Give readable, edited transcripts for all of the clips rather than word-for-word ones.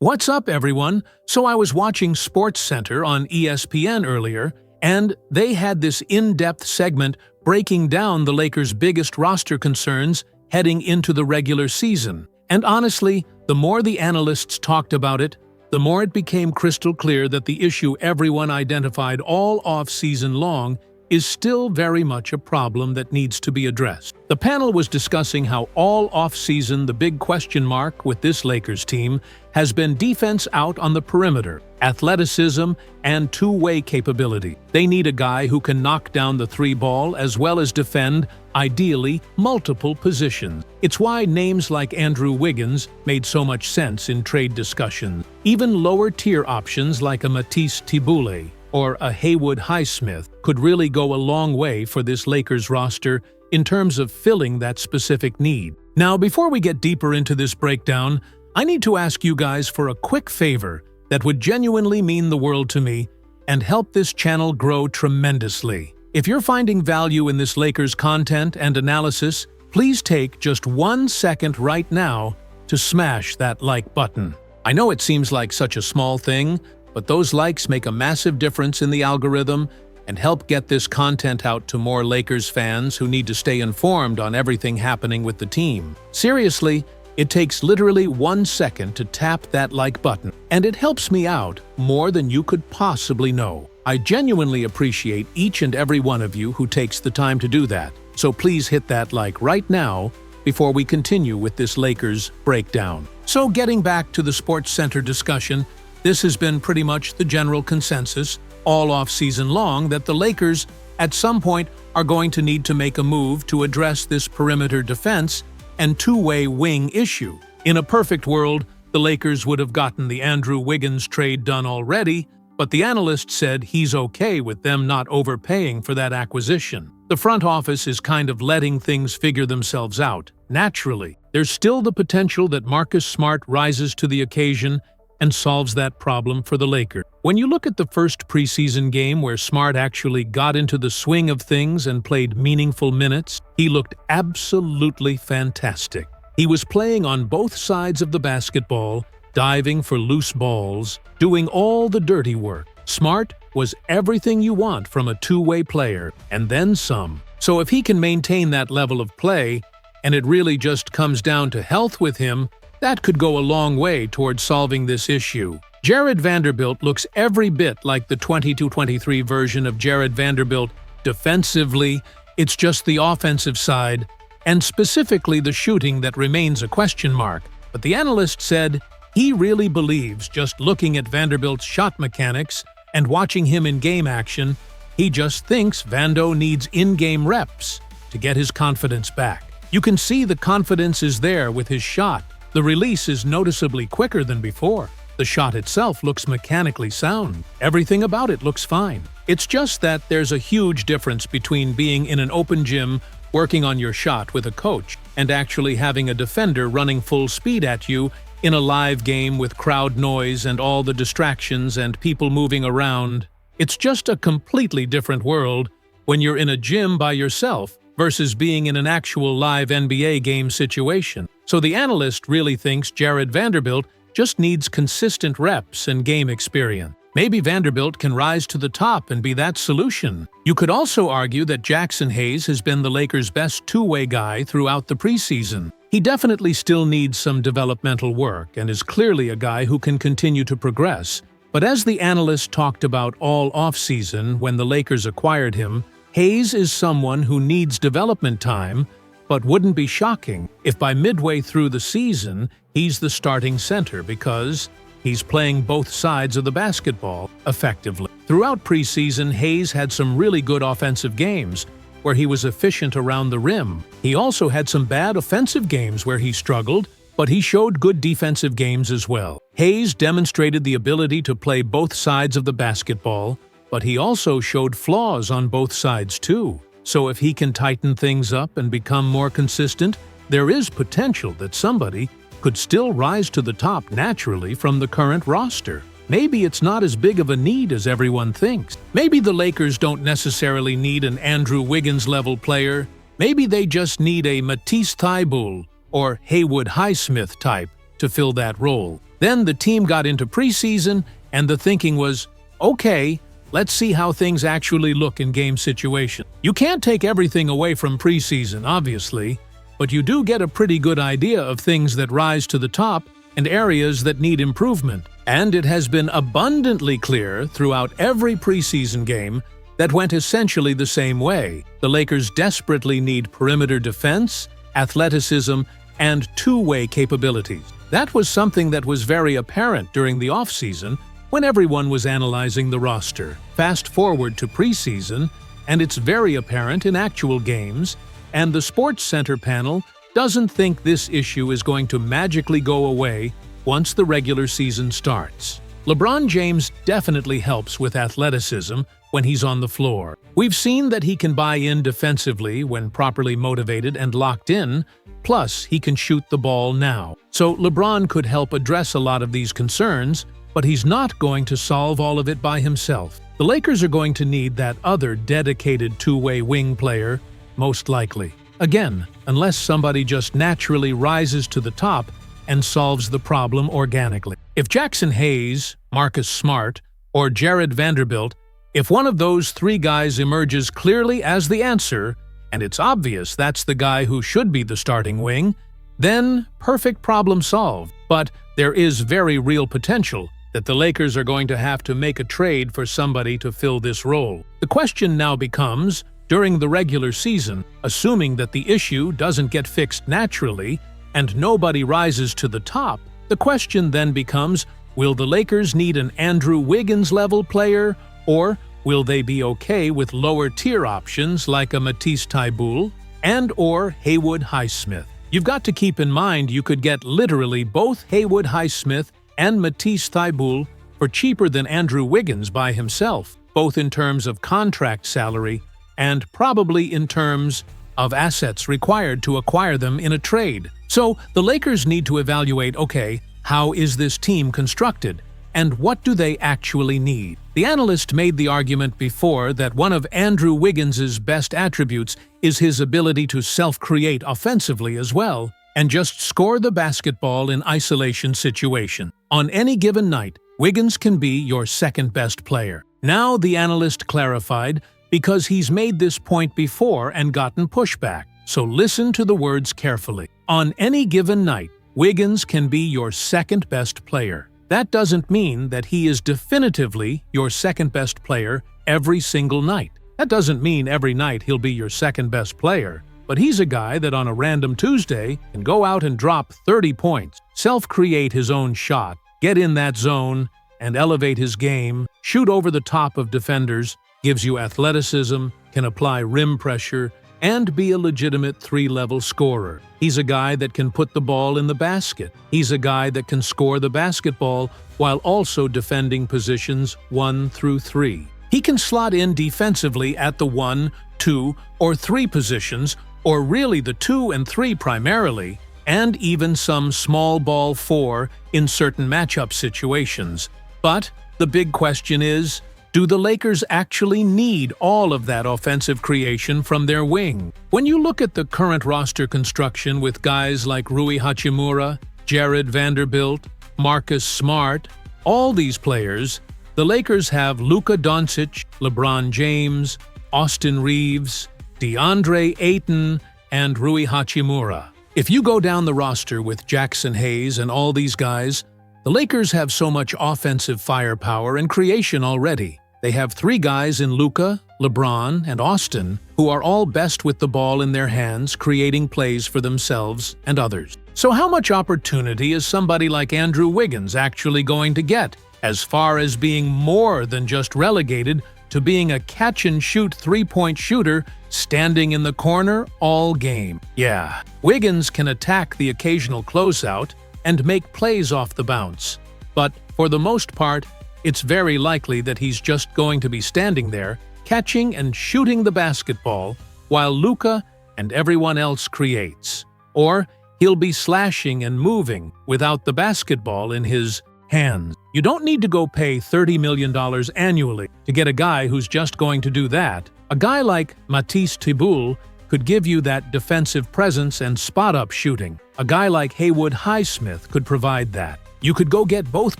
What's up, everyone? So I was watching SportsCenter on ESPN earlier, and they had this in-depth segment breaking down the Lakers' biggest roster concerns heading into the regular season. And honestly, the more the analysts talked about it, the more it became crystal clear that the issue everyone identified all off-season long is still very much a problem that needs to be addressed. The panel was discussing how all off-season the big question mark with this Lakers team has been defense out on the perimeter, athleticism, and two-way capability. They need a guy who can knock down the three ball as well as defend, ideally, multiple positions. It's why names like Andrew Wiggins made so much sense in trade discussions. Even lower-tier options like a Matisse Thybulle or a Haywood Highsmith could really go a long way for this Lakers roster in terms of filling that specific need. Now, before we get deeper into this breakdown, I need to ask you guys for a quick favor that would genuinely mean the world to me and help this channel grow tremendously. If you're finding value in this Lakers content and analysis, please take just 1 second right now to smash that like button. I know it seems like such a small thing, but those likes make a massive difference in the algorithm and help get this content out to more Lakers fans who need to stay informed on everything happening with the team. Seriously, it takes literally 1 second to tap that like button, and it helps me out more than you could possibly know. I genuinely appreciate each and every one of you who takes the time to do that, so please hit that like right now before we continue with this Lakers breakdown. So getting back to the SportsCenter discussion, this has been pretty much the general consensus all off-season long that the Lakers, at some point, are going to need to make a move to address this perimeter defense and two-way wing issue. In a perfect world, the Lakers would have gotten the Andrew Wiggins trade done already, but the analyst said he's okay with them not overpaying for that acquisition. The front office is kind of letting things figure themselves out. Naturally, there's still the potential that Marcus Smart rises to the occasion and solves that problem for the Lakers. When you look at the first preseason game where Smart actually got into the swing of things and played meaningful minutes, he looked absolutely fantastic. He was playing on both sides of the basketball, diving for loose balls, doing all the dirty work. Smart was everything you want from a two-way player, and then some. So if he can maintain that level of play, and it really just comes down to health with him, that could go a long way towards solving this issue. Jared Vanderbilt looks every bit like the 22-23 version of Jared Vanderbilt defensively. It's just the offensive side, and specifically the shooting that remains a question mark. But the analyst said he really believes, just looking at Vanderbilt's shot mechanics and watching him in game action, he just thinks Vando needs in-game reps to get his confidence back. You can see the confidence is there with his shot. The release is noticeably quicker than before. The shot itself looks mechanically sound. Everything about it looks fine. It's just that there's a huge difference between being in an open gym working on your shot with a coach and actually having a defender running full speed at you in a live game with crowd noise and all the distractions and people moving around. It's just a completely different world when you're in a gym by yourself versus being in an actual live NBA game situation. So the analyst really thinks Jared Vanderbilt just needs consistent reps and game experience. Maybe Vanderbilt can rise to the top and be that solution. You could also argue that Jackson Hayes has been the Lakers' best two-way guy throughout the preseason. He definitely still needs some developmental work and is clearly a guy who can continue to progress. But as the analyst talked about all offseason when the Lakers acquired him, Hayes is someone who needs development time, but wouldn't be shocking if by midway through the season he's the starting center because he's playing both sides of the basketball effectively. Throughout preseason, Hayes had some really good offensive games where he was efficient around the rim. He also had some bad offensive games where he struggled, but he showed good defensive games as well. Hayes demonstrated the ability to play both sides of the basketball, but he also showed flaws on both sides too. So if he can tighten things up and become more consistent, there is potential that somebody could still rise to the top naturally from the current roster. Maybe it's not as big of a need as everyone thinks. Maybe the Lakers don't necessarily need an Andrew Wiggins-level player. Maybe they just need a Matisse Thybulle or Haywood Highsmith type to fill that role. Then the team got into preseason, and the thinking was, okay, let's see how things actually look in game situation. You can't take everything away from preseason, obviously, but you do get a pretty good idea of things that rise to the top and areas that need improvement. And it has been abundantly clear throughout every preseason game that went essentially the same way. The Lakers desperately need perimeter defense, athleticism, and two-way capabilities. That was something that was very apparent during the offseason when everyone was analyzing the roster. Fast forward to preseason, and it's very apparent in actual games, and the Sports Center panel doesn't think this issue is going to magically go away once the regular season starts. LeBron James definitely helps with athleticism when he's on the floor. We've seen that he can buy in defensively when properly motivated and locked in, plus he can shoot the ball now. So LeBron could help address a lot of these concerns, but he's not going to solve all of it by himself. The Lakers are going to need that other dedicated two-way wing player, most likely. Again, unless somebody just naturally rises to the top and solves the problem organically. If Jackson Hayes, Marcus Smart, or Jared Vanderbilt, if one of those three guys emerges clearly as the answer, and it's obvious that's the guy who should be the starting wing, then perfect problem solved. But there is very real potential that the Lakers are going to have to make a trade for somebody to fill this role. The question now becomes, during the regular season, assuming that the issue doesn't get fixed naturally and nobody rises to the top, the question then becomes, will the Lakers need an Andrew Wiggins-level player, or will they be okay with lower-tier options like a Matisse Thybulle and/or Haywood Highsmith? You've got to keep in mind you could get literally both Haywood Highsmith and Matisse Thybulle for cheaper than Andrew Wiggins by himself, both in terms of contract salary and probably in terms of assets required to acquire them in a trade. So the Lakers need to evaluate, okay, how is this team constructed, and what do they actually need? The analyst made the argument before that one of Andrew Wiggins' best attributes is his ability to self-create offensively as well, and just score the basketball in isolation situation. On any given night, Wiggins can be your second-best player. Now the analyst clarified, because he's made this point before and gotten pushback. So listen to the words carefully. On any given night, Wiggins can be your second-best player. That doesn't mean that he is definitively your second-best player every single night. That doesn't mean every night he'll be your second-best player. But he's a guy that on a random Tuesday can go out and drop 30 points, self-create his own shot, get in that zone, and elevate his game, shoot over the top of defenders, gives you athleticism, can apply rim pressure, and be a legitimate three-level scorer. He's a guy that can put the ball in the basket. He's a guy that can score the basketball while also defending positions 1 through 3. He can slot in defensively at the 1, 2, or 3 positions, or really the 2 and 3 primarily, and even some small ball 4 in certain matchup situations. But the big question is, do the Lakers actually need all of that offensive creation from their wing? When you look at the current roster construction with guys like Rui Hachimura, Jared Vanderbilt, Marcus Smart, all these players, the Lakers have Luka Doncic, LeBron James, Austin Reeves, DeAndre Ayton, and Rui Hachimura. If you go down the roster with Jackson Hayes and all these guys, the Lakers have so much offensive firepower and creation already. They have 3 guys in Luka, LeBron, and Austin who are all best with the ball in their hands, creating plays for themselves and others. So how much opportunity is somebody like Andrew Wiggins actually going to get, as far as being more than just relegated to being a catch-and-shoot three-point shooter standing in the corner all game? Yeah, Wiggins can attack the occasional closeout and make plays off the bounce. But for the most part, it's very likely that he's just going to be standing there, catching and shooting the basketball, while Luka and everyone else creates. Or he'll be slashing and moving without the basketball in his hands. You don't need to go pay $30 million annually to get a guy who's just going to do that. A guy like Matisse Thybulle could give you that defensive presence and spot-up shooting. A guy like Haywood Highsmith could provide that. You could go get both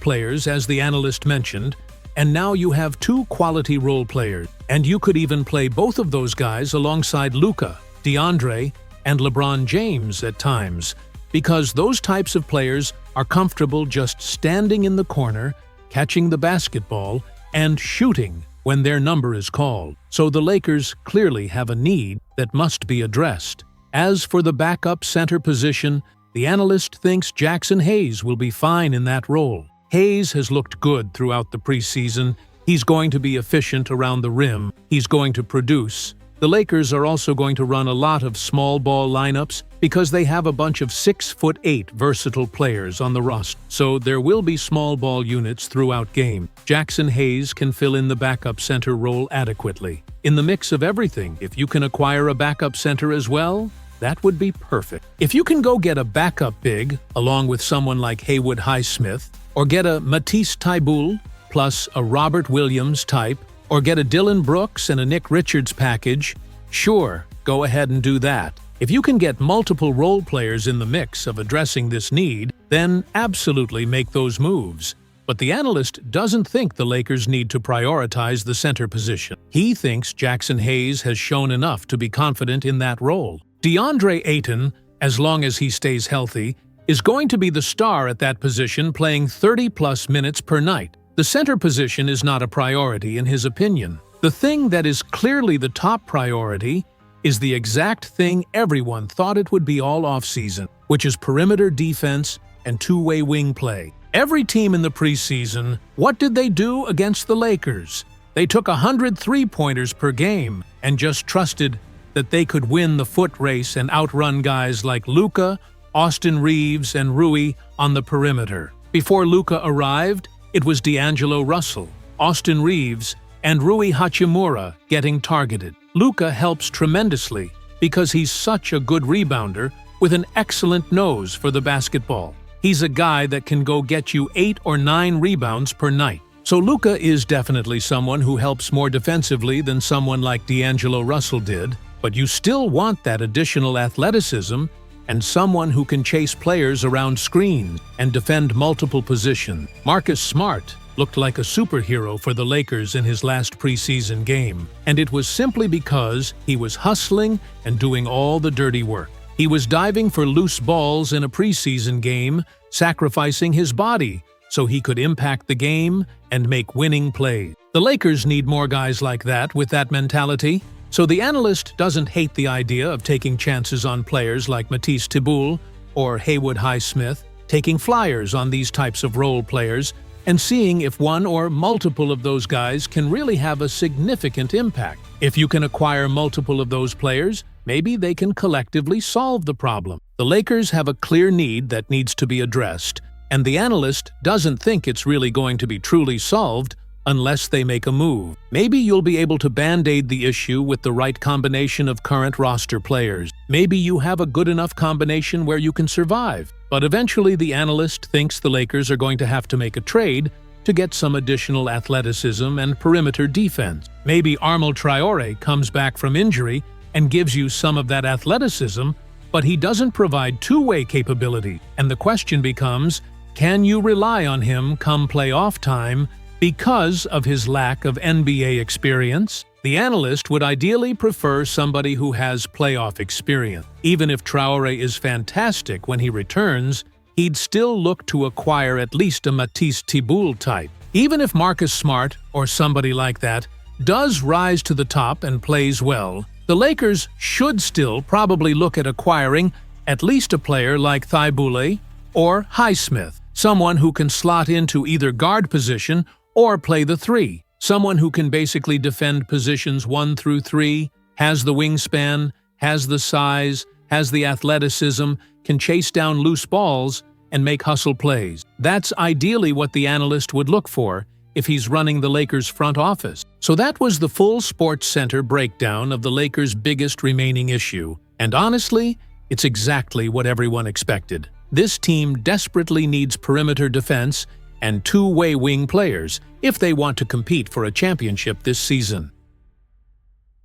players, as the analyst mentioned, and now you have two quality role players. And you could even play both of those guys alongside Luka, DeAndre, and LeBron James at times, because those types of players are comfortable just standing in the corner, catching the basketball, and shooting when their number is called. So the Lakers clearly have a need that must be addressed. As for the backup center position, the analyst thinks Jackson Hayes will be fine in that role. Hayes has looked good throughout the preseason. He's going to be efficient around the rim. He's going to produce. The Lakers are also going to run a lot of small ball lineups because they have a bunch of 6'8" versatile players on the roster. So there will be small ball units throughout game. Jackson Hayes can fill in the backup center role adequately. In the mix of everything, if you can acquire a backup center as well, that would be perfect. If you can go get a backup big, along with someone like Haywood Highsmith, or get a Matisse Thybulle plus a Robert Williams type, or get a Dylan Brooks and a Nick Richards package, sure, go ahead and do that. If you can get multiple role players in the mix of addressing this need, then absolutely make those moves. But the analyst doesn't think the Lakers need to prioritize the center position. He thinks Jackson Hayes has shown enough to be confident in that role. DeAndre Ayton, as long as he stays healthy, is going to be the star at that position, playing 30-plus minutes per night. The center position is not a priority in his opinion. The thing that is clearly the top priority is the exact thing everyone thought it would be all offseason, which is perimeter defense and two-way wing play. Every team in the preseason, what did they do against the Lakers? They took 100 three-pointers per game and just trusted that they could win the foot race and outrun guys like Luka, Austin Reeves, and Rui on the perimeter. Before Luka arrived, it was D'Angelo Russell, Austin Reeves, and Rui Hachimura getting targeted. Luka helps tremendously because he's such a good rebounder with an excellent nose for the basketball. He's a guy that can go get you 8 or 9 rebounds per night. So Luka is definitely someone who helps more defensively than someone like D'Angelo Russell did, but you still want that additional athleticism and someone who can chase players around screens and defend multiple positions. Marcus Smart looked like a superhero for the Lakers in his last preseason game, and it was simply because he was hustling and doing all the dirty work. He was diving for loose balls in a preseason game, sacrificing his body so he could impact the game and make winning plays. The Lakers need more guys like that with that mentality. So the analyst doesn't hate the idea of taking chances on players like Matisse Thybulle or Haywood Highsmith, taking flyers on these types of role players, and seeing if one or multiple of those guys can really have a significant impact. If you can acquire multiple of those players, maybe they can collectively solve the problem. The Lakers have a clear need that needs to be addressed, and the analyst doesn't think it's really going to be truly solved unless they make a move. Maybe you'll be able to band-aid the issue with the right combination of current roster players. Maybe you have a good enough combination where you can survive. But eventually the analyst thinks the Lakers are going to have to make a trade to get some additional athleticism and perimeter defense. Maybe Armel Traore comes back from injury and gives you some of that athleticism, but he doesn't provide two-way capability. And the question becomes, can you rely on him come playoff time because of his lack of NBA experience? The analyst would ideally prefer somebody who has playoff experience. Even if Traore is fantastic when he returns, he'd still look to acquire at least a Matisse Thybulle type. Even if Marcus Smart, or somebody like that, does rise to the top and plays well, the Lakers should still probably look at acquiring at least a player like Thybulle or Highsmith, someone who can slot into either guard position or play the 3. Someone who can basically defend positions 1 through 3, has the wingspan, has the size, has the athleticism, can chase down loose balls, and make hustle plays. That's ideally what the analyst would look for if he's running the Lakers' front office. So that was the full Sports Center breakdown of the Lakers' biggest remaining issue. And honestly, it's exactly what everyone expected. This team desperately needs perimeter defense and two-way wing players if they want to compete for a championship this season.